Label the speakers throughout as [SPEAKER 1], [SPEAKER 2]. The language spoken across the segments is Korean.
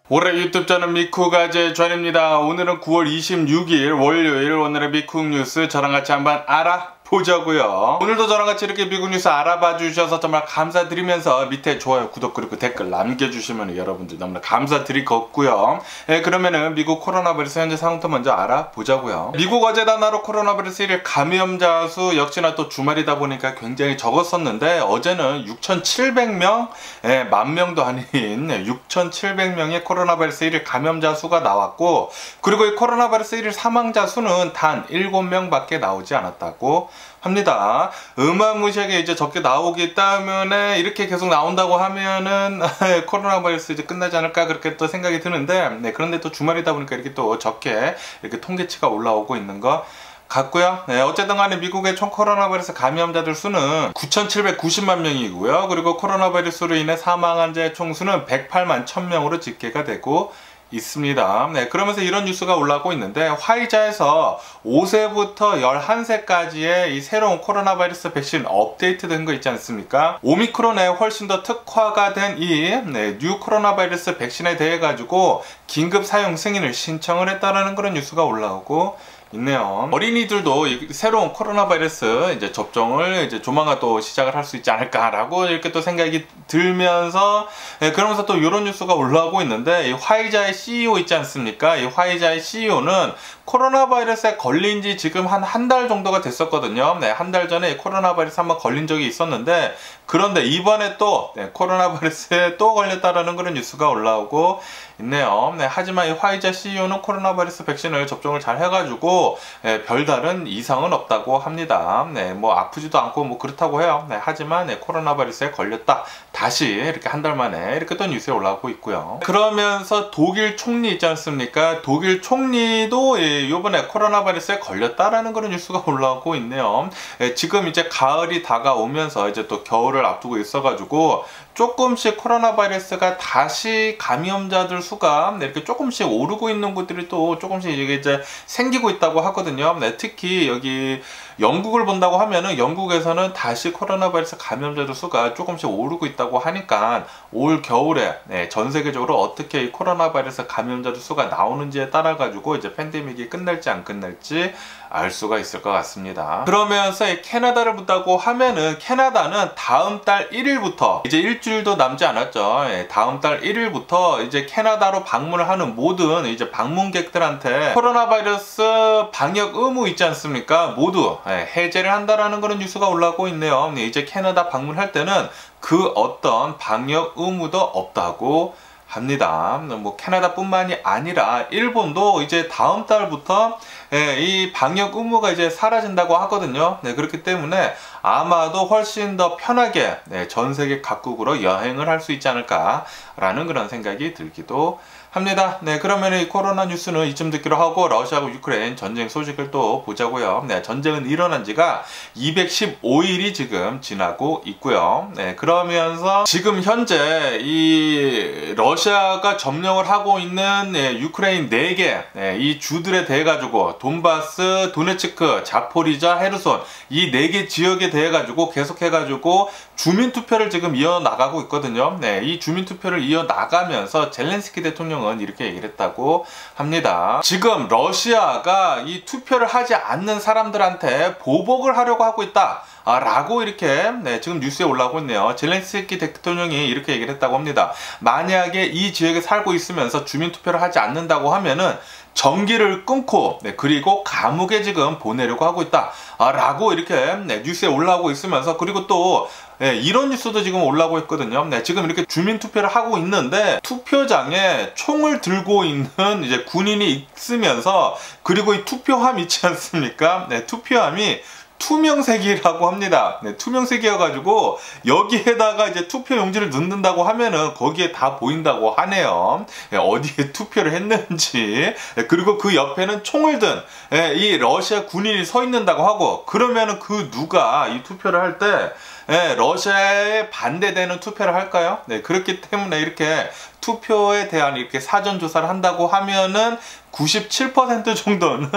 [SPEAKER 1] 올해 유튜브 저는 미쿡아재 존입니다. 오늘은 9월 26일 월요일, 오늘의 미쿡 뉴스 저랑 같이 한번 알아보자고요. 오늘도 저랑 같이 이렇게 미국 뉴스 알아봐 주셔서 정말 감사드리면서 밑에 좋아요, 구독 그리고 댓글 남겨주시면 여러분들 너무나 감사드릴 것 같고요. 그러면은 미국 코로나 바이러스 현재 상황부터 먼저 알아보자고요. 미국 어제 단하루 코로나 바이러스 1일 감염자 수 역시나 또 주말이다 보니까 굉장히 적었었는데 어제는 6,700명, 만 명도 아닌 6,700명의 코로나 바이러스 1일 감염자 수가 나왔고, 그리고 이 코로나 바이러스 1일 사망자 수는 단 7명밖에 나오지 않았다고 합니다. 어마무시하게 이제 적게 나오기 때문에 이렇게 계속 나온다고 하면은 코로나 바이러스 이제 끝나지 않을까 그렇게 또 생각이 드는데, 그런데 또 주말이다 보니까 이렇게 또 적게 이렇게 통계치가 올라오고 있는 거 같고요. 어쨌든 간에 미국의 총 코로나 바이러스 감염자들 수는 9,790만 명이고요. 그리고 코로나 바이러스로 인해 사망한 자의 총수는 108만 1000명으로 집계가 되고 있습니다. 그러면서 이런 뉴스가 올라오고 있는데, 화이자에서 5세부터 11세까지의 이 새로운 코로나 바이러스 백신 업데이트 된 거 있지 않습니까? 오미크론에 훨씬 더 특화가 된 이 뉴 코로나 바이러스 백신에 대해 가지고 긴급 사용 승인을 신청을 했다라는 그런 뉴스가 올라오고 있네요. 어린이들도 이 새로운 코로나 바이러스 이제 접종을 이제 조만간 또 시작을 할 수 있지 않을까라고 이렇게 또 생각이 들면서, 그러면서 또 이런 뉴스가 올라오고 있는데, 이 화이자의 CEO 있지 않습니까? 이 화이자의 CEO는 코로나 바이러스에 걸린 지 지금 한 달 정도가 됐었거든요. 한 달 전에 코로나 바이러스 한번 걸린 적이 있었는데, 그런데 이번에 또 코로나 바이러스에 또 걸렸다라는 그런 뉴스가 올라오고 있네요. 하지만 이 화이자 CEO는 코로나 바이러스 백신을 접종을 잘 해가지고 별다른 이상은 없다고 합니다. 뭐 아프지도 않고 뭐 그렇다고 해요. 하지만 코로나 바이러스에 걸렸다, 다시 이렇게 한 달 만에 이렇게 또 뉴스에 올라오고 있고요. 그러면서 독일 총리 있지 않습니까? 독일 총리도 이번에 코로나 바이러스에 걸렸다라는 그런 뉴스가 올라오고 있네요. 지금 이제 가을이 다가오면서 이제 또 겨울을 앞두고 있어가지고 조금씩 코로나 바이러스가 다시 감염자들 수가 이렇게 조금씩 오르고 있는 곳들이 또 조금씩 이제 생기고 있다고 하거든요. 특히 여기 영국을 본다고 하면은 영국에서는 다시 코로나 바이러스 감염자들 수가 조금씩 오르고 있다고 하니까 올 겨울에 전 세계적으로 어떻게 이 코로나 바이러스 감염자들 수가 나오는지에 따라 가지고 이제 팬데믹이 끝날지 안 끝날지 알 수가 있을 것 같습니다. 그러면서 캐나다를 본다고 하면은 캐나다는 다음 달 1일부터 이제 일주일도 남지 않았죠. 다음 달 1일부터 이제 캐나다로 방문을 하는 모든 이제 방문객들한테 코로나 바이러스 방역 의무 있지 않습니까? 모두 해제를 한다라는 그런 뉴스가 올라오고 있네요. 이제 캐나다 방문할 때는 그 어떤 방역 의무도 없다고 합니다. 뭐 캐나다뿐만이 아니라 일본도 이제 다음 달부터 이 방역 의무가 이제 사라진다고 하거든요. 그렇기 때문에 아마도 훨씬 더 편하게 전 세계 각국으로 여행을 할 수 있지 않을까라는 그런 생각이 들기도 합니다. 그러면 이 코로나 뉴스는 이쯤 듣기로 하고 러시아하고 유크레인 전쟁 소식을 또 보자고요. 전쟁은 일어난 지가 215일이 지금 지나고 있고요. 그러면서 지금 현재 이 러시아가 점령을 하고 있는 유크레인 4개 이 주들에 대해 가지고 돈바스, 도네츠크, 자포리자, 헤르손 이 4개 지역에 대해 가지고 계속해 가지고 주민투표를 지금 이어나가고 있거든요. 이 주민투표를 이어나가면서 젤렌스키 대통령은 이렇게 얘기를 했다고 합니다. 지금 러시아가 이 투표를 하지 않는 사람들한테 보복을 하려고 하고 있다 라고 이렇게 지금 뉴스에 올라오고 있네요. 젤렌스키 대통령이 이렇게 얘기를 했다고 합니다. 만약에 이 지역에 살고 있으면서 주민투표를 하지 않는다고 하면은 전기를 끊고 그리고 감옥에 지금 보내려고 하고 있다 라고 이렇게 뉴스에 올라오고 있으면서, 그리고 또 이런 뉴스도 지금 올라오고 있거든요. 지금 이렇게 주민투표를 하고 있는데 투표장에 총을 들고 있는 이제 군인이 있으면서, 그리고 이 투표함 있지 않습니까? 투표함이 투명색이라고 합니다. 투명색이어가지고 여기에다가 이제 투표 용지를 넣는다고 하면은 거기에 다 보인다고 하네요. 어디에 투표를 했는지. 그리고 그 옆에는 총을 든 이 러시아 군인이 서 있는다고 하고, 그러면은 그 누가 이 투표를 할 때 러시아에 반대되는 투표를 할까요? 네, 그렇기 때문에 이렇게 투표에 대한 이렇게 사전 조사를 한다고 하면은 97% 정도는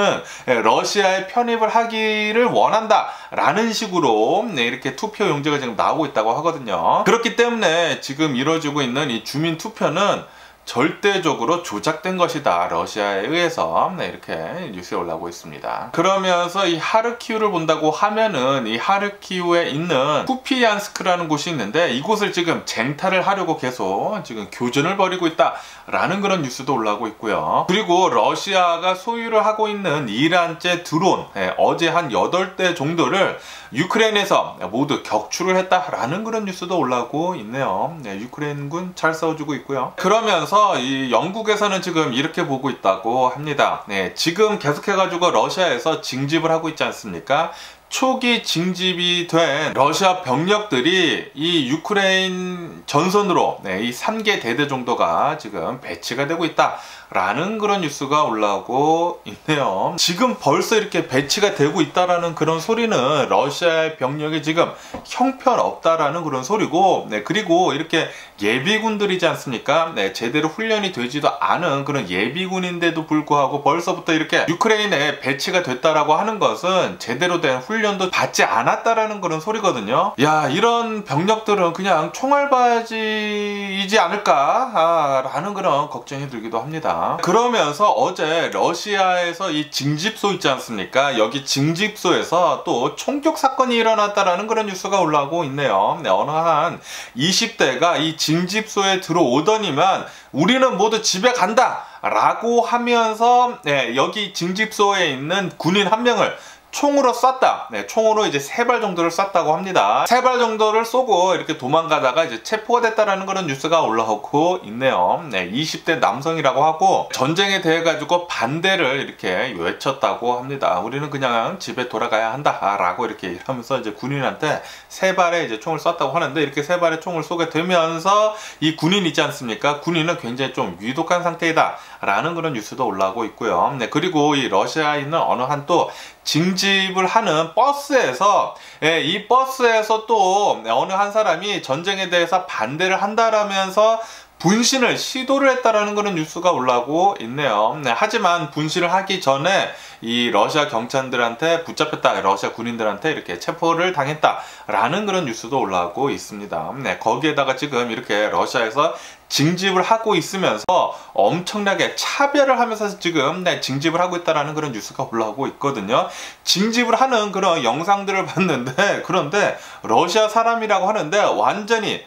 [SPEAKER 1] 러시아에 편입을 하기를 원한다라는 식으로 이렇게 투표 용지가 지금 나오고 있다고 하거든요. 그렇기 때문에 지금 이루어지고 있는 이 주민 투표는 절대적으로 조작된 것이다, 러시아에 의해서. 이렇게 뉴스에 올라오고 있습니다. 그러면서 이 하르키우를 본다고 하면은 이 하르키우에 있는 쿠피얀스크라는 곳이 있는데 이곳을 지금 쟁탈을 하려고 계속 지금 교전을 벌이고 있다라는 그런 뉴스도 올라오고 있고요. 그리고 러시아가 소유를 하고 있는 이란제 드론, 어제 한 8대 정도를 유크레인에서 모두 격추를 했다라는 그런 뉴스도 올라오고 있네요. 유크레인군 잘 싸워주고 있고요. 그러면서 이 영국에서는 지금 이렇게 보고 있다고 합니다. 지금 계속해가지고 러시아에서 징집을 하고 있지 않습니까? 초기 징집이 된 러시아 병력들이 이 유크레인 전선으로 이 3개 대대 정도가 지금 배치가 되고 있다라는 그런 뉴스가 올라오고 있네요. 지금 벌써 이렇게 배치가 되고 있다라는 그런 소리는 러시아의 병력이 지금 형편없다라는 그런 소리고, 그리고 이렇게 예비군들이지 않습니까? 제대로 훈련이 되지도 않은 그런 예비군인데도 불구하고 벌써부터 이렇게 유크레인에 배치가 됐다라고 하는 것은 제대로 된 훈련도 받지 않았다라는 그런 소리거든요. 야, 이런 병력들은 그냥 총알바지이지 않을까 라는 그런 걱정이 들기도 합니다. 그러면서 어제 러시아에서 이 징집소 있지 않습니까? 여기 징집소에서 또 총격 사건이 일어났다라는 그런 뉴스가 올라오고 있네요. 어느 한 20대가 이 징집소에 들어오더니만 우리는 모두 집에 간다 라고 하면서 여기 징집소에 있는 군인 한 명을 총으로 쐈다. 총으로 이제 3발 정도를 쐈다고 합니다. 3발 정도를 쏘고 이렇게 도망가다가 이제 체포가 됐다라는 그런 뉴스가 올라오고 있네요. 20대 남성이라고 하고 전쟁에 대해 가지고 반대를 이렇게 외쳤다고 합니다. 우리는 그냥 집에 돌아가야 한다라고 이렇게 하면서 이제 군인한테 3발의 이제 총을 쐈다고 하는데, 이렇게 3발의 총을 쏘게 되면서 이 군인 있지 않습니까? 군인은 굉장히 좀 위독한 상태이다라는 그런 뉴스도 올라오고 있고요. 그리고 이 러시아에 있는 어느 한 또 징집을 하는 버스에서 이 버스에서 또 어느 한 사람이 전쟁에 대해서 반대를 한다라면서 분신을 시도를 했다라는 그런 뉴스가 올라오고 있네요. 하지만 분신을 하기 전에 이 러시아 경찰들한테 붙잡혔다, 러시아 군인들한테 이렇게 체포를 당했다라는 그런 뉴스도 올라오고 있습니다. 거기에다가 지금 이렇게 러시아에서 징집을 하고 있으면서 엄청나게 차별을 하면서 지금 징집을 하고 있다라는 그런 뉴스가 올라오고 있거든요. 징집을 하는 그런 영상들을 봤는데, 그런데 러시아 사람이라고 하는데 완전히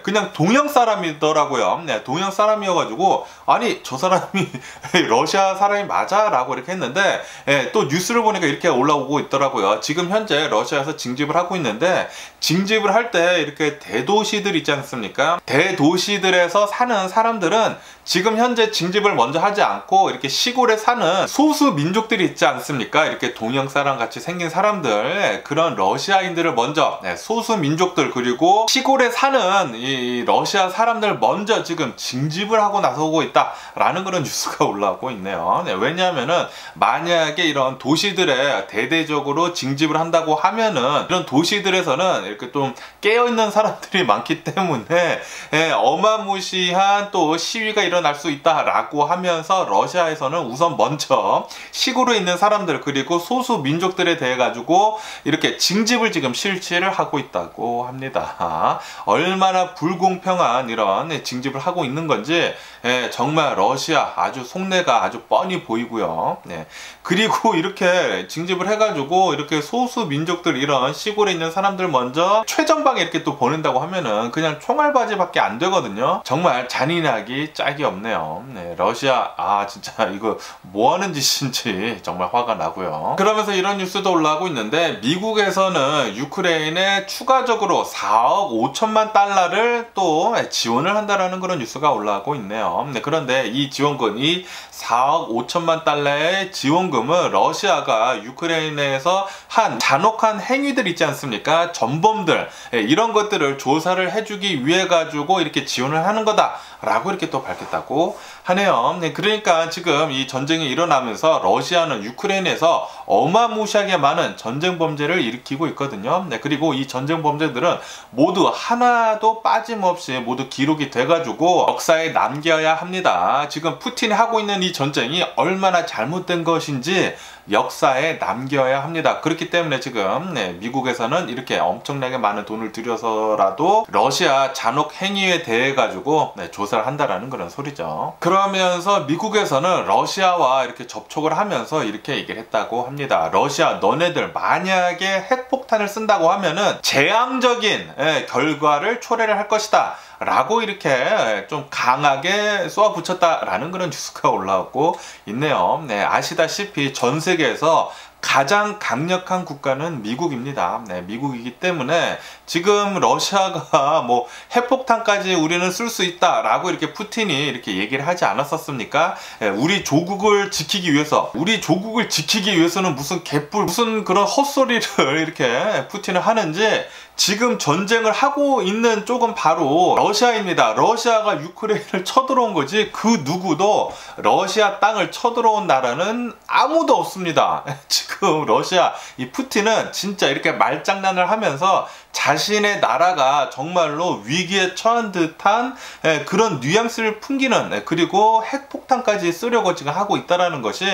[SPEAKER 1] 그냥 동양 사람이더라고요. 동양 사람이어가지고 아니 저 사람이 러시아 사람이 맞아? 라고 이렇게 했는데 또 뉴스를 보니까 이렇게 올라오고 있더라고요. 지금 현재 러시아에서 징집을 하고 있는데, 징집을 할 때 이렇게 대도시들 있지 않습니까? 대도시들에서 사는 사람들은 지금 현재 징집을 먼저 하지 않고 이렇게 시골에 사는 소수 민족들이 있지 않습니까? 이렇게 동양 사람 같이 생긴 사람들, 그런 러시아인들을 먼저 소수 민족들, 그리고 시골에 사는 이 러시아 사람들 먼저 지금 징집을 하고 나서고 있다라는 그런 뉴스가 올라오고 있네요. 왜냐하면은 만약에 이런 도시들에 대대적으로 징집을 한다고 하면은 이런 도시들에서는 이렇게 좀 깨어있는 사람들이 많기 때문에 어마무시한 또 시위가 일어날 수 있다라고 하면서 러시아에서는 우선 먼저 시골에 있는 사람들, 그리고 소수 민족들에 대해 가지고 이렇게 징집을 지금 실시를 하고 있다고 합니다. 얼마나 불공평한 이런 징집을 하고 있는 건지 정말 러시아 아주 속내가 아주 뻔히 보이고요. 그리고 이렇게 징집을 해가지고 이렇게 소수 민족들, 이런 시골에 있는 사람들 먼저 최전방에 이렇게 또 보낸다고 하면은 그냥 총알바지밖에 안 되거든요. 정말 잔인하기 짝이 없네요. 러시아 진짜 이거 뭐하는 짓인지 정말 화가 나고요. 그러면서 이런 뉴스도 올라오고 있는데, 미국에서는 유크레인에 추가적으로 4억 5천만 달러를 또 지원을 한다라는 그런 뉴스가 올라오고 있네요. 그런데 이 지원금이 4억 5천만 달러의 지원금은 러시아가 유크레인에서 한 잔혹한 행위들 있지 않습니까? 전범들, 이런 것들을 조사를 해주기 위해 가지고 이렇게 지원을 하는 거다 라고 이렇게 또 밝혔다고 하네요. 네, 그러니까 지금 이 전쟁이 일어나면서 러시아는 유크레인에서 어마무시하게 많은 전쟁 범죄를 일으키고 있거든요. 네, 그리고 이 전쟁 범죄들은 모두 하나도 빠짐없이 모두 기록이 돼가지고 역사에 남겨야 합니다. 지금 푸틴이 하고 있는 이 전쟁이 얼마나 잘못된 것인지 역사에 남겨야 합니다. 그렇기 때문에 지금 미국에서는 이렇게 엄청나게 많은 돈을 들여서라도 러시아 잔혹 행위에 대해 가지고 조사를 한다라는 그런 소리죠. 그러면서 미국에서는 러시아와 이렇게 접촉을 하면서 이렇게 얘기를 했다고 합니다. 러시아, 너네들 만약에 핵폭탄을 쓴다고 하면은 재앙적인 결과를 초래를 할 것이다 라고 이렇게 좀 강하게 쏘아붙였다라는 그런 뉴스가 올라오고 있네요. 네, 아시다시피 전 세계에서 가장 강력한 국가는 미국입니다. 네, 미국이기 때문에 지금 러시아가 뭐 핵폭탄까지 우리는 쓸 수 있다라고 이렇게 푸틴이 이렇게 얘기를 하지 않았었습니까? 네, 우리 조국을 지키기 위해서는 무슨 개뿔, 무슨 그런 헛소리를 이렇게 푸틴은 하는지 지금 전쟁을 하고 있는 쪽은 바로 러시아입니다. 러시아가 유크레인을 쳐들어온 거지 그 누구도 러시아 땅을 쳐들어온 나라는 아무도 없습니다. 지금 러시아 이 푸틴은 진짜 이렇게 말장난을 하면서 자신의 나라가 정말로 위기에 처한 듯한 그런 뉘앙스를 풍기는, 그리고 핵폭탄까지 쓰려고 지금 하고 있다는 것이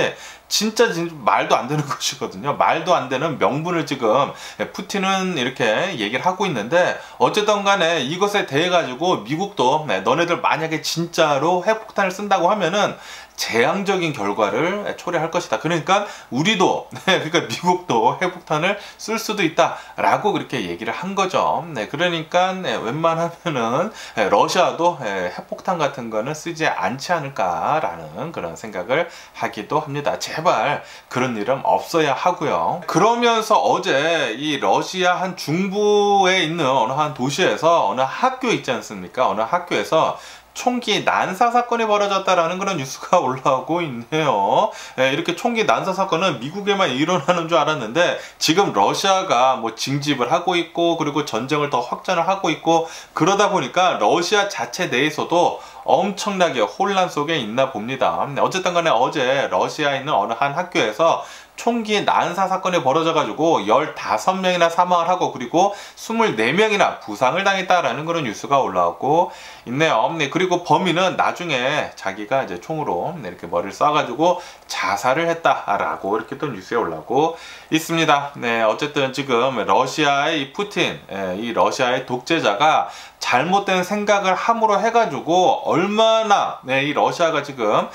[SPEAKER 1] 진짜 말도 안 되는 것이거든요. 말도 안 되는 명분을 지금 푸틴은 이렇게 얘기를 하고 있는데, 어쨌든 간에 이것에 대해 가지고 미국도 너네들 만약에 진짜로 핵폭탄을 쓴다고 하면은 재앙적인 결과를 초래할 것이다. 그러니까 우리도, 그러니까 미국도 핵폭탄을 쓸 수도 있다라고 그렇게 얘기를 한 거죠. 그러니까 웬만하면은 러시아도 핵폭탄 같은 거는 쓰지 않지 않을까라는 그런 생각을 하기도 합니다. 제발 그런 일은 없어야 하고요. 그러면서 어제 이 러시아 한 중부에 있는 어느 한 도시에서 어느 학교 있지 않습니까? 어느 학교에서 총기 난사 사건이 벌어졌다라는 그런 뉴스가 올라오고 있네요. 이렇게 총기 난사 사건은 미국에만 일어나는 줄 알았는데 지금 러시아가 뭐 징집을 하고 있고, 그리고 전쟁을 더 확전을 하고 있고, 그러다 보니까 러시아 자체 내에서도 엄청나게 혼란 속에 있나 봅니다. 어쨌든 간에 어제 러시아에 있는 어느 한 학교에서 총기 난사 사건이 벌어져가지고 15명이나 사망을 하고, 그리고 24명이나 부상을 당했다라는 그런 뉴스가 올라오고 있네요. 그리고 범인은 나중에 자기가 이제 총으로 이렇게 머리를 쏴가지고 자살을 했다라고 이렇게 또 뉴스에 올라오고 있습니다. 어쨌든 지금 러시아의 이 푸틴, 이 러시아의 독재자가 잘못된 생각을 함으로 해가지고 얼마나 이 러시아가 지금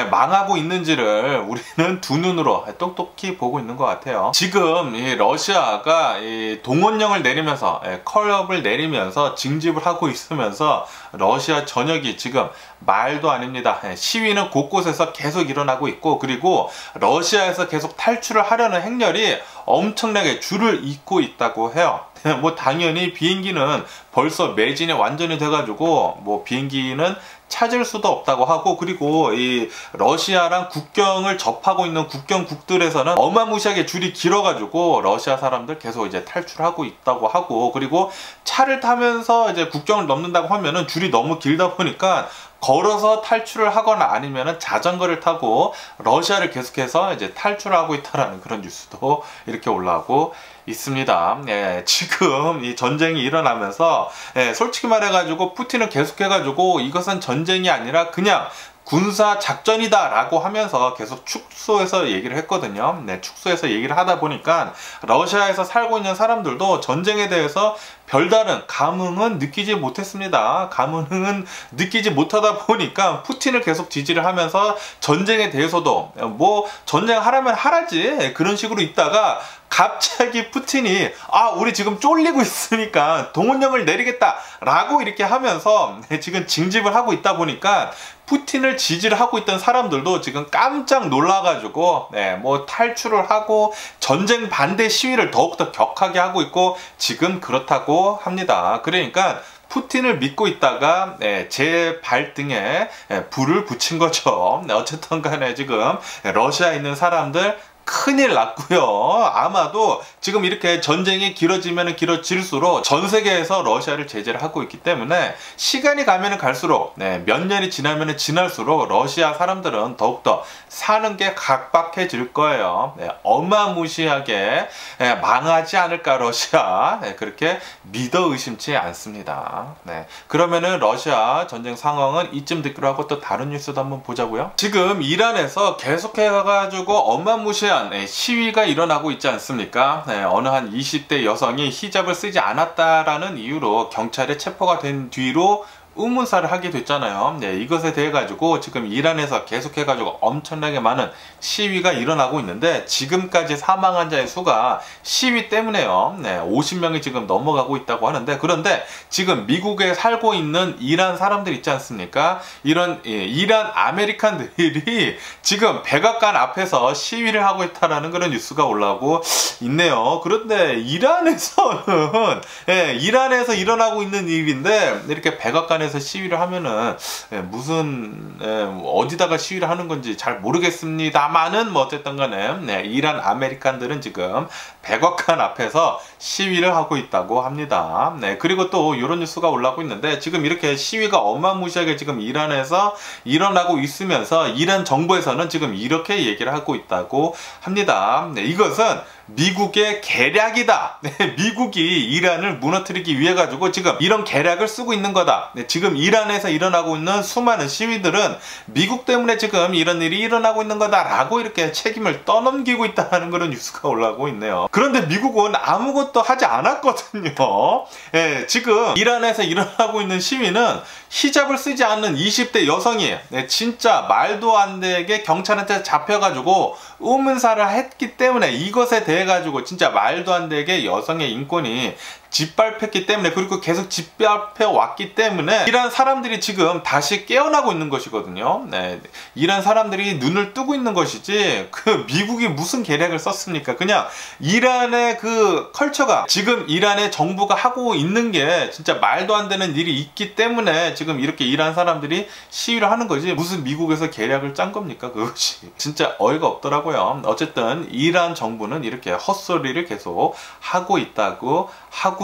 [SPEAKER 1] 망하고 있는지를 우리는 두 눈으로 똑똑히 보고 있는 것 같아요. 지금 이 러시아가 이 동원령을 내리면서 컬업을 내리면서 징집을 하고 있으면서 러시아 전역이 지금 말도 아닙니다. 시위는 곳곳에서 계속 일어나고 있고, 그리고 러시아에서 계속 탈출을 하려는 행렬이 엄청나게 줄을 잇고 있다고 해요. 뭐 당연히 비행기는 벌써 매진이 완전히 돼가지고 뭐 비행기는 찾을 수도 없다고 하고, 그리고 이 러시아랑 국경을 접하고 있는 국경국들에서는 어마무시하게 줄이 길어가지고 러시아 사람들 계속 이제 탈출하고 있다고 하고, 그리고 차를 타면서 이제 국경을 넘는다고 하면은 줄이 너무 길다 보니까 걸어서 탈출을 하거나 아니면은 자전거를 타고 러시아를 계속해서 이제 탈출하고 있다라는 그런 뉴스도 이렇게 올라오고 있습니다. 지금 이 전쟁이 일어나면서 솔직히 말해가지고 푸틴은 계속해가지고 이것은 전쟁이 아니라 그냥 군사 작전이다 라고 하면서 계속 축소해서 얘기를 했거든요. 축소해서 얘기를 하다 보니까 러시아에서 살고 있는 사람들도 전쟁에 대해서 별다른 감흥은 느끼지 못했습니다. 감흥은 느끼지 못하다 보니까 푸틴을 계속 지지를 하면서 전쟁에 대해서도 뭐 전쟁하라면 하라지 그런 식으로 있다가 갑자기 푸틴이 우리 지금 쫄리고 있으니까 동원령을 내리겠다 라고 이렇게 하면서 지금 징집을 하고 있다 보니까 푸틴을 지지를 하고 있던 사람들도 지금 깜짝 놀라가지고 뭐 탈출을 하고 전쟁 반대 시위를 더욱더 격하게 하고 있고 지금 그렇다고 합니다. 그러니까 푸틴을 믿고 있다가 제 발등에 불을 붙인 거죠. 어쨌든 간에 지금 러시아에 있는 사람들 큰일 났고요. 아마도 지금 이렇게 전쟁이 길어지면 길어질수록 전 세계에서 러시아를 제재를 하고 있기 때문에 시간이 가면 갈수록 몇 년이 지나면 지날수록 러시아 사람들은 더욱더 사는 게 각박해질 거예요. 어마무시하게 망하지 않을까 러시아, 그렇게 믿어 의심치 않습니다. 그러면은 러시아 전쟁 상황은 이쯤 듣기로 하고 또 다른 뉴스도 한번 보자고요. 지금 이란에서 계속해가지고 어마무시한 시위가 일어나고 있지 않습니까? 어느 한 20대 여성이 히잡을 쓰지 않았다라는 이유로 경찰에 체포가 된 뒤로 의문사를 하게 됐잖아요. 이것에 대해 가지고 지금 이란에서 계속해 가지고 엄청나게 많은 시위가 일어나고 있는데 지금까지 사망한 자의 수가 시위 때문에요. 50명이 지금 넘어가고 있다고 하는데, 그런데 지금 미국에 살고 있는 이란 사람들 있지 않습니까? 이런 이란 아메리칸들이 지금 백악관 앞에서 시위를 하고 있다라는 그런 뉴스가 올라오고 있네요. 그런데 이란에서는 이란에서 일어나고 있는 일인데 이렇게 백악관에서 시위를 하면은 무슨 어디다가 시위를 하는 건지 잘 모르겠습니다만은 뭐 어쨌든 간에 이란 아메리칸들은 지금 백악관 앞에서 시위를 하고 있다고 합니다. 그리고 또 이런 뉴스가 올라오고 있는데 지금 이렇게 시위가 어마무시하게 지금 이란에서 일어나고 있으면서 이란 정부에서는 지금 이렇게 얘기를 하고 있다고 합니다. 이것은 미국의 계략이다. 미국이 이란을 무너뜨리기 위해 가지고 지금 이런 계략을 쓰고 있는 거다. 지금 이란에서 일어나고 있는 수많은 시위들은 미국 때문에 지금 이런 일이 일어나고 있는 거다라고 이렇게 책임을 떠넘기고 있다는 그런 뉴스가 올라오고 있네요. 그런데 미국은 아무것도 하지 않았거든요. 지금 이란에서 일어나고 있는 시위는 히잡을 쓰지 않는 20대 여성이 진짜 말도 안 되게 경찰한테 잡혀가지고 의문사를 했기 때문에 이것에 대해 가지고 진짜 말도 안 되게 여성의 인권이 짓밟혔기 때문에, 그리고 계속 짓밟혀 왔기 때문에 이란 사람들이 지금 다시 깨어나고 있는 것이거든요. 이란 사람들이 눈을 뜨고 있는 것이지 그 미국이 무슨 계략을 썼습니까? 그냥 이란의 그 컬처가 지금 이란의 정부가 하고 있는 게 진짜 말도 안 되는 일이 있기 때문에 지금 이렇게 이란 사람들이 시위를 하는 거지 무슨 미국에서 계략을 짠 겁니까? 그것이 진짜 어이가 없더라고요. 어쨌든 이란 정부는 이렇게 헛소리를 계속 하고 있다고 하고요.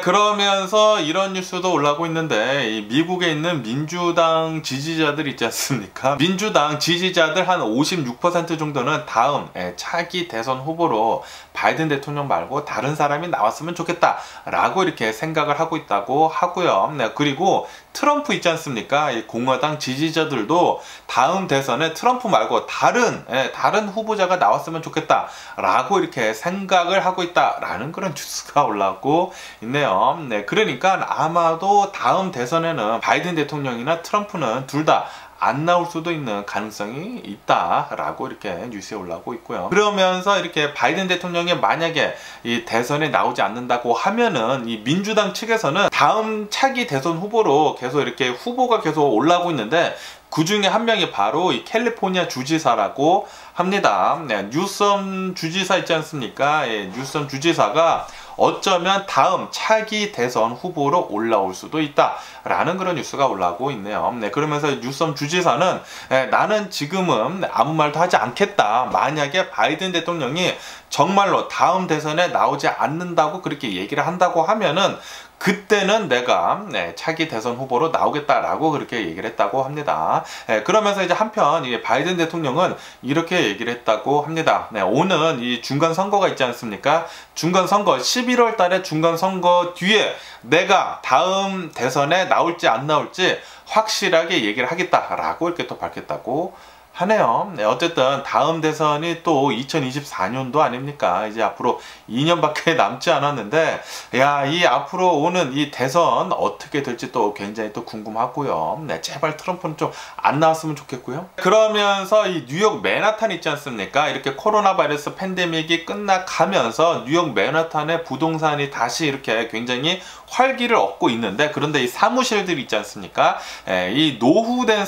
[SPEAKER 1] 그러면서 이런 뉴스도 올라오고 있는데 이 미국에 있는 민주당 지지자들 있지 않습니까? 민주당 지지자들 한 56% 정도는 다음 차기 대선 후보로 바이든 대통령 말고 다른 사람이 나왔으면 좋겠다 라고 이렇게 생각을 하고 있다고 하고요. 그리고 트럼프 있지 않습니까? 이 공화당 지지자들도 다음 대선에 트럼프 말고 다른 후보자가 나왔으면 좋겠다 라고 이렇게 생각을 하고 있다라는 그런 뉴스가 올라오고 있네요. 그러니까 아마도 다음 대선에는 바이든 대통령이나 트럼프는 둘 다 안 나올 수도 있는 가능성이 있다라고 이렇게 뉴스에 올라오고 있고요. 그러면서 이렇게 바이든 대통령이 만약에 이 대선에 나오지 않는다고 하면은 이 민주당 측에서는 다음 차기 대선 후보로 계속 이렇게 후보가 계속 올라오고 있는데 그 중에 한 명이 바로 이 캘리포니아 주지사라고 합니다. 뉴섬 주지사 있지 않습니까? 뉴섬 주지사가 어쩌면 다음 차기 대선 후보로 올라올 수도 있다 라는 그런 뉴스가 올라오고 있네요. 그러면서 뉴섬 주지사는 나는 지금은 아무 말도 하지 않겠다. 만약에 바이든 대통령이 정말로 다음 대선에 나오지 않는다고 그렇게 얘기를 한다고 하면은 그때는 내가 차기 대선 후보로 나오겠다라고 그렇게 얘기를 했다고 합니다. 그러면서 이제 한편 바이든 대통령은 이렇게 얘기를 했다고 합니다. 오는 이 중간 선거가 있지 않습니까? 중간 선거 11월 달에 중간 선거 뒤에 내가 다음 대선에 나올지 안 나올지 확실하게 얘기를 하겠다라고 이렇게 또 밝혔다고 하네요. 어쨌든 다음 대선이 또 2024년도 아닙니까? 이제 앞으로 2년밖에 남지 않았는데 이 앞으로 오는 이 대선 어떻게 될지 또 굉장히 또 궁금하고요. 제발 트럼프는 좀 안 나왔으면 좋겠고요. 그러면서 이 뉴욕 맨하탄 있지 않습니까? 이렇게 코로나 바이러스 팬데믹이 끝나가면서 뉴욕 맨하탄의 부동산이 다시 이렇게 굉장히 활기를 얻고 있는데, 그런데 이 사무실들이 있지 않습니까? 이 노후된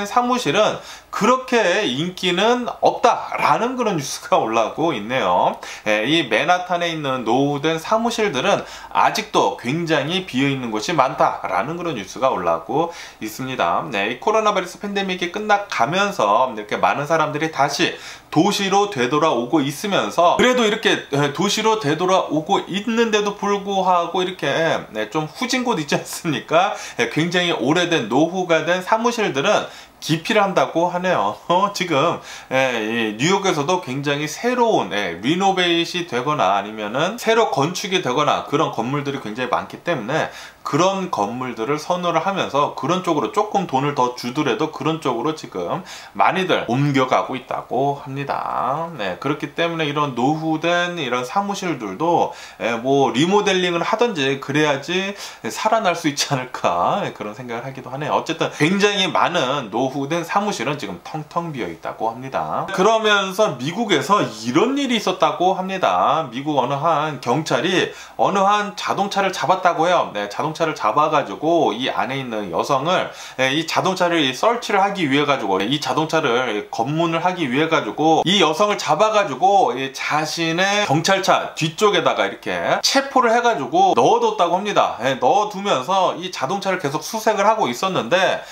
[SPEAKER 1] 사무실은 사실은 그렇게 인기는 없다라는 그런 뉴스가 올라오고 있네요. 이 맨하탄에 있는 노후된 사무실들은 아직도 굉장히 비어있는 곳이 많다라는 그런 뉴스가 올라오고 있습니다. 이 코로나 바이러스 팬데믹이 끝나가면서 이렇게 많은 사람들이 다시 도시로 되돌아오고 있으면서, 그래도 이렇게 도시로 되돌아오고 있는데도 불구하고 이렇게 좀 후진 곳 있지 않습니까? 굉장히 오래된 노후가 된 사무실들은 기피를 한다고 하네요. 지금 뉴욕에서도 굉장히 새로운 리노베이션이 되거나 아니면은 새로 건축이 되거나 그런 건물들이 굉장히 많기 때문에 그런 건물들을 선호를 하면서 그런 쪽으로 조금 돈을 더 주더라도 그런 쪽으로 지금 많이들 옮겨가고 있다고 합니다. 그렇기 때문에 이런 노후된 이런 사무실들도 뭐 리모델링을 하든지 그래야지 살아날 수 있지 않을까 그런 생각을 하기도 하네요. 어쨌든 굉장히 많은 노후된 사무실은 지금 텅텅 비어 있다고 합니다. 그러면서 미국에서 이런 일이 있었다고 합니다. 미국 어느 한 경찰이 어느 한 자동차를 잡았다고 해요. 자동차를 잡아가지고 이 안에 있는 여성을 이 자동차를 설치를 하기 위해 가지고 이 자동차를 검문을 하기 위해 가지고 이 여성을 잡아가지고 자신의 경찰차 뒤쪽에다가 이렇게 체포를 해가지고 넣어뒀다고 합니다. 넣어두면서 이 자동차를 계속 수색을 하고 있었는데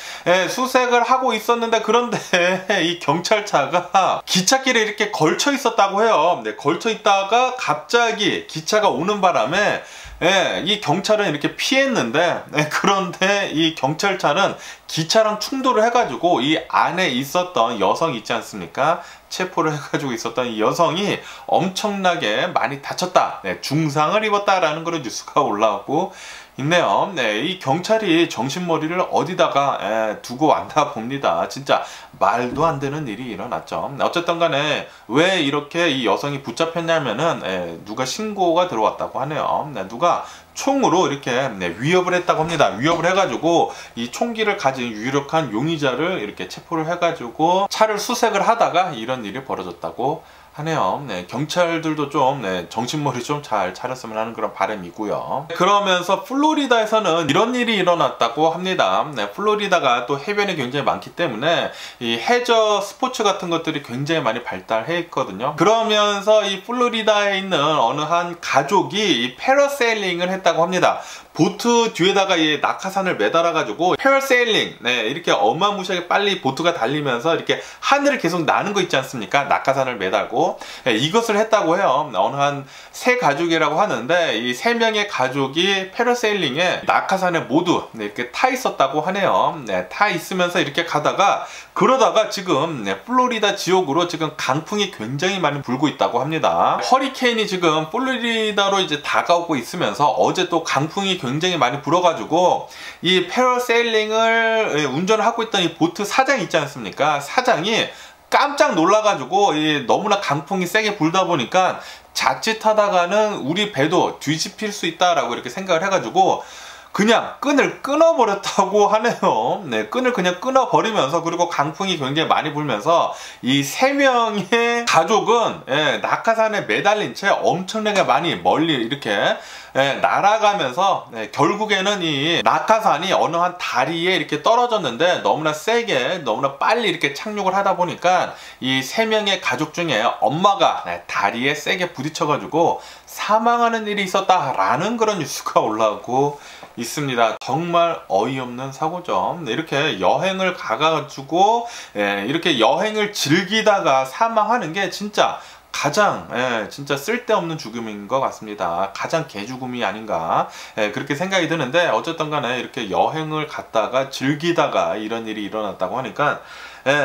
[SPEAKER 1] 그런데 이 경찰차가 기찻길에 이렇게 걸쳐 있었다고 해요. 걸쳐 있다가 갑자기 기차가 오는 바람에 이 경찰은 이렇게 피했는데, 그런데 이 경찰차는 기차랑 충돌을 해가지고 이 안에 있었던 여성이 있지 않습니까? 체포를 해가지고 있었던 이 여성이 엄청나게 많이 다쳤다, 중상을 입었다라는 그런 뉴스가 올라오고 있네요. 이 경찰이 정신머리를 어디다가 두고 왔나 봅니다. 진짜 말도 안 되는 일이 일어났죠. 어쨌든 간에 왜 이렇게 이 여성이 붙잡혔냐면은 누가 신고가 들어왔다고 하네요. 누가 총으로 이렇게 위협을 했다고 합니다. 위협을 해가지고 이 총기를 가진 유력한 용의자를 이렇게 체포를 해가지고 차를 수색을 하다가 이런 일이 벌어졌다고 하네요. 경찰들도 좀 정신머리 좀 잘 차렸으면 하는 그런 바람이고요. 그러면서 플로리다에서는 이런 일이 일어났다고 합니다. 플로리다가 또 해변이 굉장히 많기 때문에 이 해저 스포츠 같은 것들이 굉장히 많이 발달해 있거든요. 그러면서 이 플로리다에 있는 어느 한 가족이 이 패러세일링을 했다고 합니다. 보트 뒤에다가 이 낙하산을 매달아 가지고 패러세일링, 이렇게 어마무시하게 빨리 보트가 달리면서 이렇게 하늘을 계속 나는 거 있지 않습니까? 낙하산을 매달고 이것을 했다고 해요. 어느 한 세 가족이라고 하는데 이 세 명의 가족이 패러세일링에 낙하산에 모두 이렇게 타 있었다고 하네요. 타 있으면서 이렇게 가다가 그러다가 지금 플로리다 지역으로 지금 강풍이 굉장히 많이 불고 있다고 합니다. 허리케인이 지금 플로리다로 이제 다가오고 있으면서 어제 또 강풍이 굉장히 많이 불어가지고 이 패러세일링을 운전을 하고 있던 이 보트 사장 있지 않습니까? 사장이 깜짝 놀라가지고 너무나 강풍이 세게 불다 보니까 자칫하다가는 우리 배도 뒤집힐 수 있다라고 이렇게 생각을 해가지고 그냥 끈을 끊어버렸다고 하네요. 끈을 그냥 끊어버리면서, 그리고 강풍이 굉장히 많이 불면서 이 세 명의 가족은 낙하산에 매달린 채 엄청나게 많이 멀리 이렇게 날아가면서 결국에는 이 낙하산이 어느 한 다리에 이렇게 떨어졌는데 너무나 세게 너무나 빨리 이렇게 착륙을 하다 보니까 이 세 명의 가족 중에 엄마가 다리에 세게 부딪혀가지고 사망하는 일이 있었다라는 그런 뉴스가 올라오고 있습니다. 정말 어이없는 사고죠. 이렇게 여행을 가가지고 이렇게 여행을 즐기다가 사망하는 게 진짜 가장 진짜 쓸데없는 죽음인 것 같습니다. 가장 개죽음이 아닌가 그렇게 생각이 드는데, 어쨌든 간에 이렇게 여행을 갔다가 즐기다가 이런 일이 일어났다고 하니까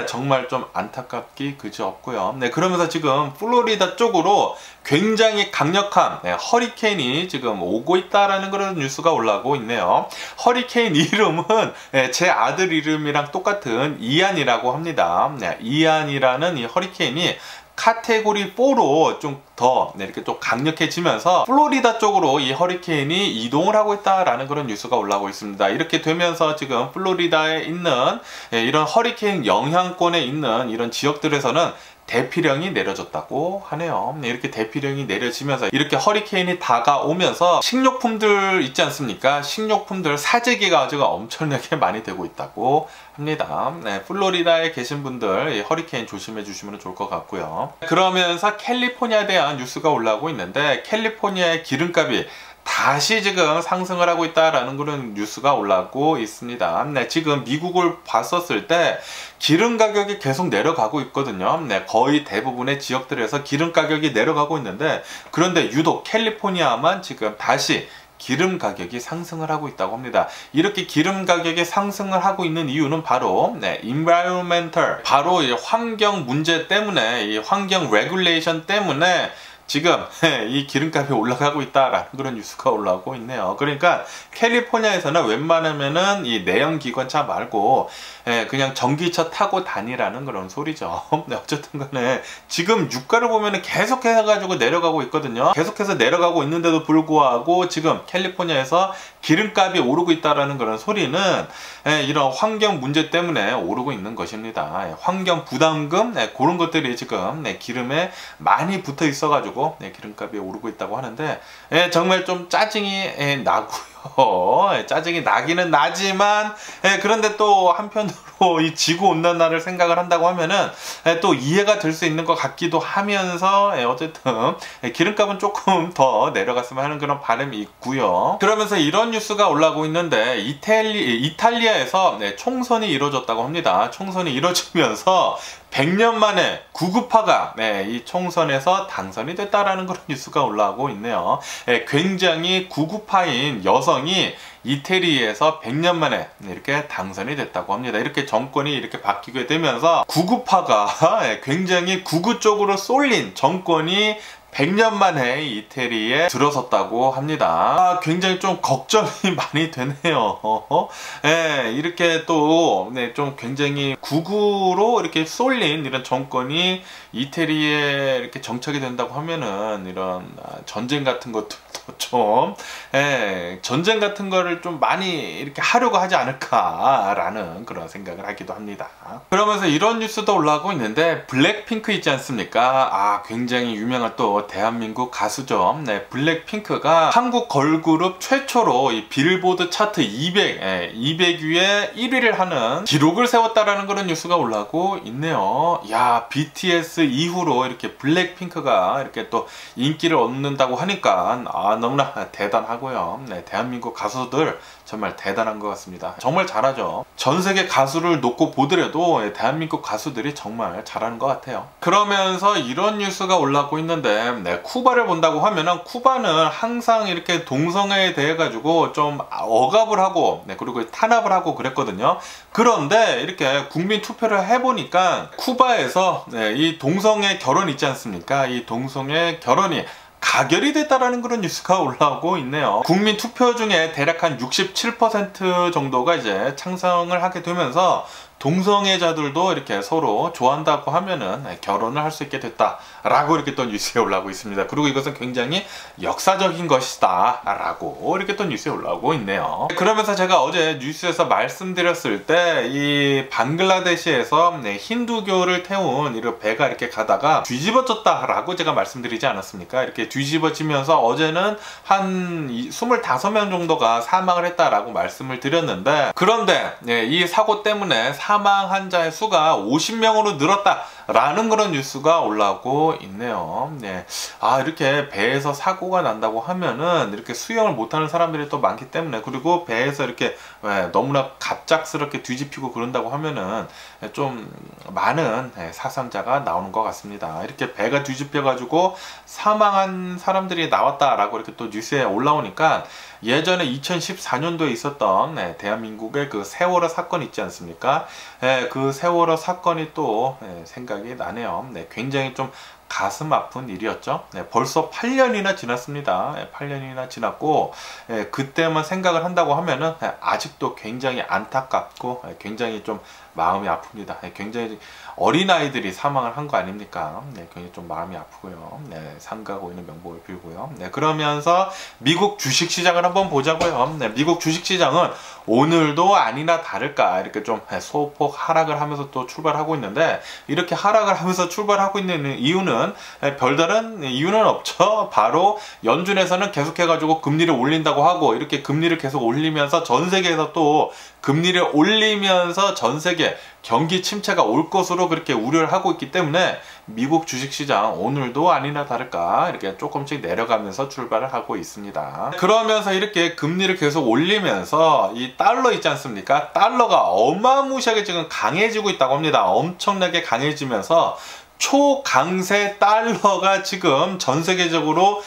[SPEAKER 1] 정말 좀 안타깝기 그지없고요. 그러면서 지금 플로리다 쪽으로 굉장히 강력한 허리케인이 지금 오고 있다라는 그런 뉴스가 올라오고 있네요. 허리케인 이름은 제 아들 이름이랑 똑같은 이안이라고 합니다. 이안이라는 이 허리케인이 카테고리 4로 좀 더 이렇게 좀 강력해지면서 플로리다 쪽으로 이 허리케인이 이동을 하고 있다라는 그런 뉴스가 올라오고 있습니다. 이렇게 되면서 지금 플로리다에 있는 이런 허리케인 영향권에 있는 이런 지역들에서는 대피령이 내려졌다고 하네요. 이렇게 대피령이 내려지면서 이렇게 허리케인이 다가오면서 식료품들 있지 않습니까? 식료품들 사재기 가지고 엄청나게 많이 되고 있다고 합니다. 플로리다에 계신 분들 이 허리케인 조심해 주시면 좋을 것 같고요. 그러면서 캘리포니아에 대한 뉴스가 올라오고 있는데, 캘리포니아의 기름값이 다시 지금 상승을 하고 있다라는 그런 뉴스가 올라오고 있습니다. 지금 미국을 봤었을 때 기름 가격이 계속 내려가고 있거든요. 거의 대부분의 지역들에서 기름 가격이 내려가고 있는데, 그런데 유독 캘리포니아만 지금 다시 기름 가격이 상승을 하고 있다고 합니다. 이렇게 기름 가격이 상승을 하고 있는 이유는 바로 environmental, 바로 이 환경 문제 때문에, 이 환경 레귤레이션 때문에 지금 이 기름값이 올라가고 있다라는 그런 뉴스가 올라오고 있네요. 그러니까 캘리포니아에서는 웬만하면은 이 내연기관차 말고 그냥 전기차 타고 다니라는 그런 소리죠. 어쨌든 간에 지금 유가를 보면은 계속해서 가지고 내려가고 있거든요. 계속해서 내려가고 있는데도 불구하고 지금 캘리포니아에서 기름값이 오르고 있다라는 그런 소리는 이런 환경 문제 때문에 오르고 있는 것입니다. 환경 부담금 그런 것들이 지금 기름에 많이 붙어 있어 가지고 기름값이 오르고 있다고 하는데, 정말 좀 짜증이 나고요. 짜증이 나기는 나지만, 그런데 또 한편으로 이 지구온난화를 생각을 한다고 하면은 또 이해가 될 수 있는 것 같기도 하면서, 어쨌든 기름값은 조금 더 내려갔으면 하는 그런 바람이 있고요. 그러면서 이런 뉴스가 올라오고 있는데, 이탈리아에서 총선이 이루어졌다고 합니다. 총선이 이루어지면서 100년 만에 구구파가 이 총선에서 당선이 됐다라는 그런 뉴스가 올라오고 있네요. 굉장히 구구파인 여성이 이태리에서 100년 만에 이렇게 당선이 됐다고 합니다. 이렇게 정권이 이렇게 바뀌게 되면서 구구파가 굉장히 구구 쪽으로 쏠린 정권이 100년 만에 이태리에 들어섰다고 합니다. 굉장히 좀 걱정이 많이 되네요. 이렇게 또 좀 굉장히 극우로 이렇게 쏠린 이런 정권이 이태리에 이렇게 정착이 된다고 하면은 이런 전쟁 같은 것들도 좀 전쟁 같은 거를 좀 많이 이렇게 하려고 하지 않을까라는 그런 생각을 하기도 합니다. 그러면서 이런 뉴스도 올라오고 있는데, 블랙핑크 있지 않습니까? 굉장히 유명한 또 대한민국 가수죠. 블랙핑크가 한국 걸그룹 최초로 이 빌보드 차트 200위에 1위를 하는 기록을 세웠다라는 그런 뉴스가 올라오고 있네요. 야, BTS 이후로 이렇게 블랙핑크가 이렇게 또 인기를 얻는다고 하니까 너무나 대단하고요. 대한민국 가수들 정말 대단한 것 같습니다. 정말 잘하죠. 전 세계 가수를 놓고 보더라도 대한민국 가수들이 정말 잘하는 것 같아요. 그러면서 이런 뉴스가 올라오고 있는데, 쿠바를 본다고 하면은 쿠바는 항상 이렇게 동성애에 대해 가지고 좀 억압을 하고 그리고 탄압을 하고 그랬거든요. 그런데 이렇게 국민 투표를 해보니까 쿠바에서 이 동성애 결혼 있지 않습니까? 이 동성애 결혼이 가결이 됐다라는 그런 뉴스가 올라오고 있네요. 국민 투표 중에 대략 한 67% 정도가 이제 찬성을 하게 되면서 동성애자들도 이렇게 서로 좋아한다고 하면은 결혼을 할 수 있게 됐다라고 이렇게 또 뉴스에 올라오고 있습니다. 그리고 이것은 굉장히 역사적인 것이다 라고 이렇게 또 뉴스에 올라오고 있네요. 그러면서 제가 어제 뉴스에서 말씀드렸을 때 이 방글라데시에서 힌두교를 태운 이런 배가 이렇게 가다가 뒤집어졌다 라고 제가 말씀드리지 않았습니까? 이렇게 뒤집어지면서 어제는 한 25명 정도가 사망을 했다라고 말씀을 드렸는데, 그런데 이 사고 때문에 사망 환자의 수가 50명으로 늘었다라는 그런 뉴스가 올라오고 있네요. 이렇게 배에서 사고가 난다고 하면은 이렇게 수영을 못하는 사람들이 또 많기 때문에, 그리고 배에서 이렇게 너무나 갑작스럽게 뒤집히고 그런다고 하면은 좀 많은 사상자가 나오는 것 같습니다. 이렇게 배가 뒤집혀 가지고 사망한 사람들이 나왔다라고 이렇게 또 뉴스에 올라오니까, 예전에 2014년도에 있었던 대한민국의 그 세월호 사건 있지 않습니까? 그 세월호 사건이 또 생각이 나네요. 굉장히 좀 가슴 아픈 일이었죠. 벌써 8년이나 지났습니다. 8년이나 지났고, 그때만 생각을 한다고 하면은 아직도 굉장히 안타깝고 굉장히 좀 마음이 아픕니다. 굉장히 어린아이들이 사망을 한 거 아닙니까? 굉장히 좀 마음이 아프고요. 삼가고 있는 명복을 빌고요. 그러면서 미국 주식시장을 한번 보자고요. 미국 주식시장은 오늘도 아니나 다를까 이렇게 좀 소폭 하락을 하면서 또 출발하고 있는데, 이렇게 하락을 하면서 출발하고 있는 이유는 별다른 이유는 없죠. 바로 연준에서는 계속해가지고 금리를 올린다고 하고, 이렇게 금리를 계속 올리면서 전 세계에서 또 금리를 올리면서 전 세계 경기 침체가 올 것으로 그렇게 우려를 하고 있기 때문에 미국 주식시장 오늘도 아니나 다를까 이렇게 조금씩 내려가면서 출발을 하고 있습니다. 그러면서 이렇게 금리를 계속 올리면서 이 달러 있지 않습니까? 달러가 어마무시하게 지금 강해지고 있다고 합니다. 엄청나게 강해지면서 초강세 달러가 지금 전 세계적으로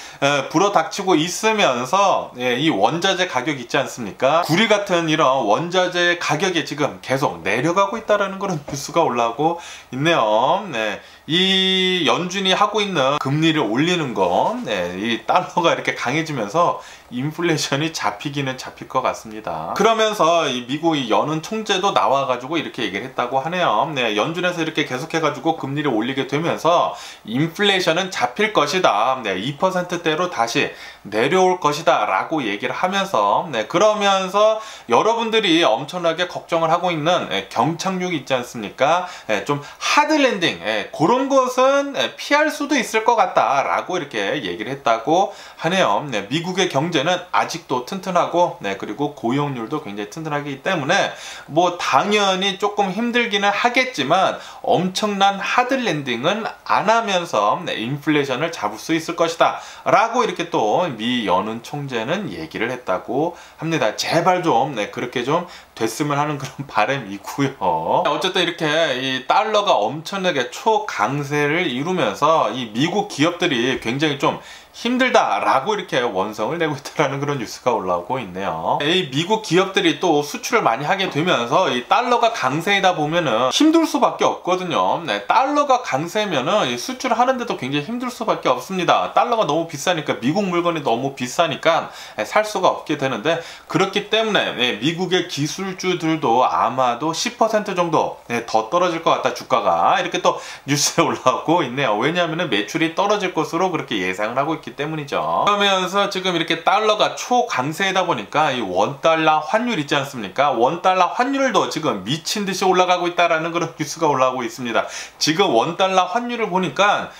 [SPEAKER 1] 불어닥치고 있으면서 이 원자재 가격 있지 않습니까? 구리 같은 이런 원자재 가격이 지금 계속 내려가고 있다는 그런 뉴스가 올라오고 있네요. 네. 이 연준이 하고 있는 금리를 올리는 거, 이 달러가 이렇게 강해지면서 인플레이션이 잡히기는 잡힐 것 같습니다. 그러면서 이 미국의 연은 총재도 나와가지고 이렇게 얘기를 했다고 하네요. 네, 연준에서 이렇게 계속해가지고 금리를 올리게 되면서 인플레이션은 잡힐 것이다. 네, 2%대로 다시 내려올 것이다 라고 얘기를 하면서, 그러면서 여러분들이 엄청나게 걱정을 하고 있는 경착륙이 있지 않습니까? 좀 하드랜딩, 그런 것은 피할 수도 있을 것 같다 라고 이렇게 얘기를 했다고 하네요. 미국의 경제는 아직도 튼튼하고, 그리고 고용률도 굉장히 튼튼하기 때문에 뭐 당연히 조금 힘들기는 하겠지만 엄청난 하드랜딩은 안 하면서 인플레이션을 잡을 수 있을 것이다 라고 이렇게 또 미 연은 총재는 얘기를 했다고 합니다. 제발 좀 그렇게 좀 됐으면 하는 그런 바람이고요. 어쨌든 이렇게 이 달러가 엄청나게 초강세를 이루면서 이 미국 기업들이 굉장히 좀 힘들다라고 이렇게 원성을 내고 있다는 그런 뉴스가 올라오고 있네요. 이 미국 기업들이 또 수출을 많이 하게 되면서 이 달러가 강세이다 보면은 힘들 수밖에 없거든요. 달러가 강세면은 이 수출을 하는데도 굉장히 힘들 수밖에 없습니다. 달러가 너무 비싸니까, 미국 물건이 너무 비싸니까 살 수가 없게 되는데, 그렇기 때문에 미국의 기술주들도 아마도 10% 정도 더 떨어질 것 같다, 주가가. 이렇게 또 뉴스에 올라오고 있네요. 왜냐하면 매출이 떨어질 것으로 그렇게 예상을 하고 있기 때문이죠. 그러면서 지금 이렇게 달러가 초강세이다 보니까 이 원달러 환율 있지 않습니까? 원달러 환율도 지금 미친 듯이 올라가고 있다라는 그런 뉴스가 올라오고 있습니다. 지금 원달러 환율을 보니까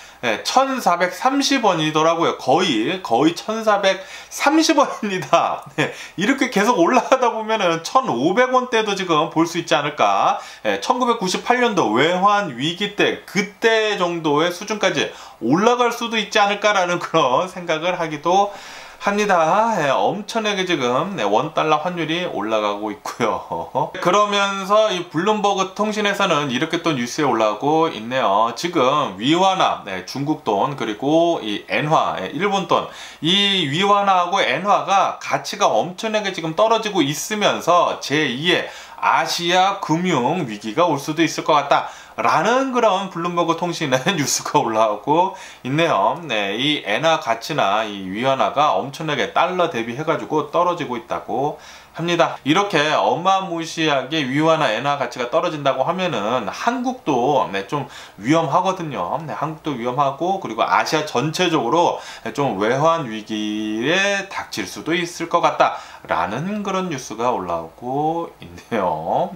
[SPEAKER 1] 1430원이더라고요. 거의 1430원입니다. 이렇게 계속 올라가다 보면은 1500원대도 지금 볼 수 있지 않을까. 1998년도 외환 위기 때 그때 정도의 수준까지 올라갈 수도 있지 않을까라는 그런 생각을 하기도 합니다. 엄청나게 지금 원달러 환율이 올라가고 있고요. 그러면서 이 블룸버그 통신에서는 이렇게 또 뉴스에 올라오고 있네요. 지금 위화나, 중국 돈, 그리고 이 엔화, 일본 돈, 이 위화나하고 엔화가 가치가 엄청나게 지금 떨어지고 있으면서 제2의 아시아 금융 위기가 올 수도 있을 것 같다 라는 그런 블룸버그 통신의 뉴스가 올라오고 있네요. 이 엔화 가치나 이 위안화가 엄청나게 달러 대비해가지고 떨어지고 있다고 합니다. 이렇게 어마무시하게 위안화, 엔화 가치가 떨어진다고 하면은 한국도 좀 위험하거든요. 한국도 위험하고, 그리고 아시아 전체적으로 좀 외환 위기에 닥칠 수도 있을 것 같다 라는 그런 뉴스가 올라오고 있네요.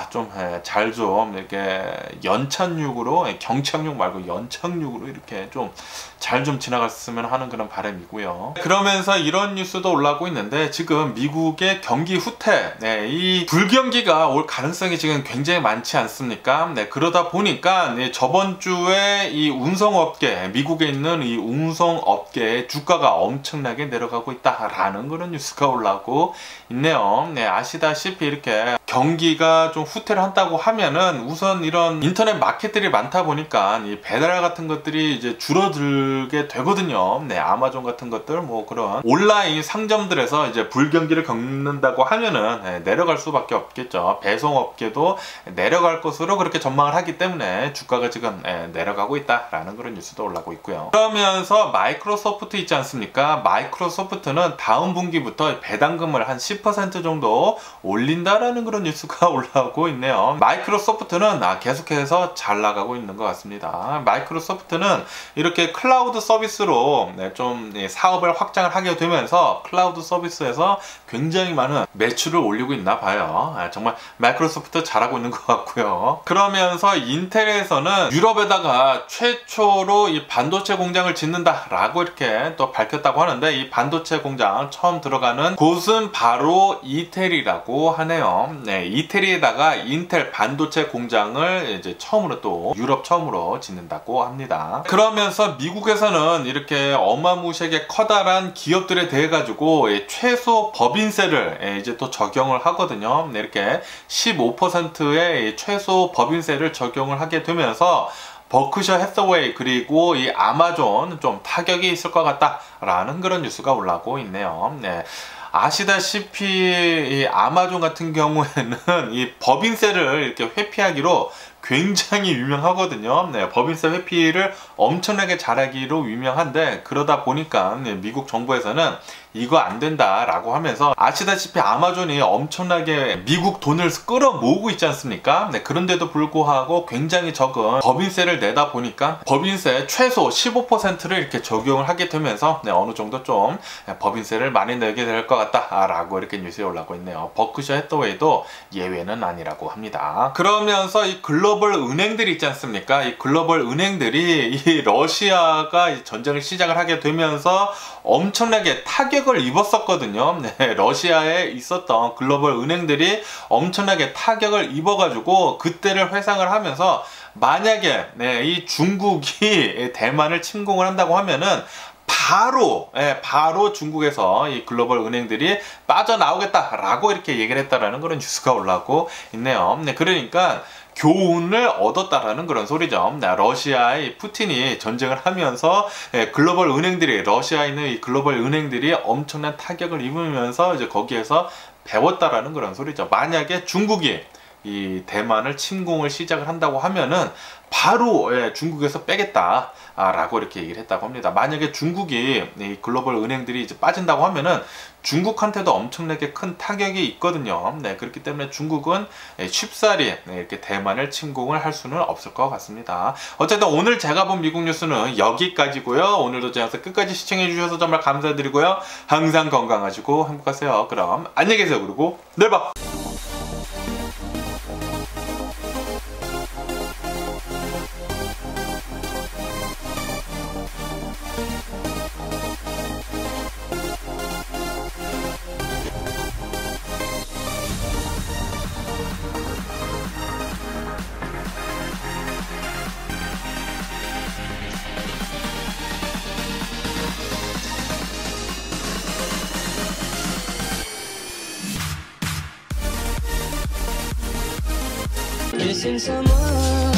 [SPEAKER 1] 좀 잘 좀 이렇게 연착륙으로, 경착륙 말고 연착륙으로 이렇게 좀 잘 좀 지나갔으면 하는 그런 바람이고요. 그러면서 이런 뉴스도 올라오고 있는데, 지금 미국의 경기 후퇴, 이 불경기가 올 가능성이 지금 굉장히 많지 않습니까? 그러다 보니까 저번 주에 이 운송업계, 미국에 있는 이 운송업계의 주가가 엄청나게 내려가고 있다라는 그런 뉴스가 올라오고 있네요. 아시다시피 이렇게 경기가 좀 후퇴를 한다고 하면은 우선 이런 인터넷 마켓들이 많다 보니까 이 배달 같은 것들이 이제 줄어들게 되거든요. 아마존 같은 것들, 뭐 그런 온라인 상점들에서 이제 불경기를 겪는다고 하면은 내려갈 수밖에 없겠죠. 배송업계도 내려갈 것으로 그렇게 전망을 하기 때문에 주가가 지금 내려가고 있다라는 그런 뉴스도 올라오고 있고요. 그러면서 마이크로소프트 있지 않습니까? 마이크로소프트는 다음 분기부터 배당금을 한 10% 정도 올린다라는 그런 그런 뉴스가 올라오고 있네요. 마이크로소프트는 계속해서 잘 나가고 있는 것 같습니다. 마이크로소프트는 이렇게 클라우드 서비스로 좀 사업을 확장을 하게 되면서 클라우드 서비스에서 굉장히 많은 매출을 올리고 있나 봐요. 정말 마이크로소프트 잘하고 있는 것 같고요. 그러면서 인텔에서는 유럽에다가 최초로 이 반도체 공장을 짓는다라고 이렇게 또 밝혔다고 하는데, 이 반도체 공장 처음 들어가는 곳은 바로 이태리라고 하네요. 네, 이태리에다가 인텔 반도체 공장을 이제 처음으로 또 유럽 처음으로 짓는다고 합니다. 그러면서 미국에서는 이렇게 어마무시하게 커다란 기업들에 대해 가지고 최소 법인세를 이제 또 적용을 하거든요. 네, 이렇게 15%의 최소 법인세를 적용을 하게 되면서 버크셔 해서웨이 그리고 이 아마존 좀 타격이 있을 것 같다라는 그런 뉴스가 올라오고 있네요. 네. 아시다시피 이 아마존 같은 경우에는 이 법인세를 이렇게 회피하기로 굉장히 유명하거든요. 네, 법인세 회피를 엄청나게 잘하기로 유명한데, 그러다 보니까 미국 정부에서는 이거 안 된다라고 하면서, 아시다시피 아마존이 엄청나게 미국 돈을 끌어모으고 있지 않습니까? 네, 그런데도 불구하고 굉장히 적은 법인세를 내다 보니까 법인세 최소 15%를 이렇게 적용을 하게 되면서 어느 정도 좀 법인세를 많이 내게 될 것 같다라고 이렇게 뉴스에 올라오고 있네요. 버크셔 해서웨이도 예외는 아니라고 합니다. 그러면서 이 글로벌 은행들이 있지 않습니까? 이 글로벌 은행들이 이 러시아가 전쟁을 시작을 하게 되면서 엄청나게 타격을 입었었거든요. 네, 러시아에 있었던 글로벌 은행들이 엄청나게 타격을 입어가지고 그때를 회상을 하면서, 만약에 이 중국이 대만을 침공을 한다고 하면은 바로 중국에서 이 글로벌 은행들이 빠져나오겠다라고 이렇게 얘기를 했다라는 그런 뉴스가 올라오고 있네요. 네, 그러니까 교훈을 얻었다라는 그런 소리죠. 러시아의 푸틴이 전쟁을 하면서 글로벌 은행들이, 러시아에 있는 이 글로벌 은행들이 엄청난 타격을 입으면서 이제 거기에서 배웠다라는 그런 소리죠. 만약에 중국이 이 대만을 침공을 시작을 한다고 하면은 바로 중국에서 빼겠다라고 이렇게 얘기를 했다고 합니다. 만약에 중국이 이 글로벌 은행들이 이제 빠진다고 하면은 중국한테도 엄청나게 큰 타격이 있거든요. 네, 그렇기 때문에 중국은 쉽사리 이렇게 대만을 침공을 할 수는 없을 것 같습니다. 어쨌든 오늘 제가 본 미국 뉴스는 여기까지고요. 오늘도 제 영상 끝까지 시청해 주셔서 정말 감사드리고요. 항상 건강하시고 행복하세요. 그럼 안녕히 계세요. 그리고 내일 봐.
[SPEAKER 2] Missing someone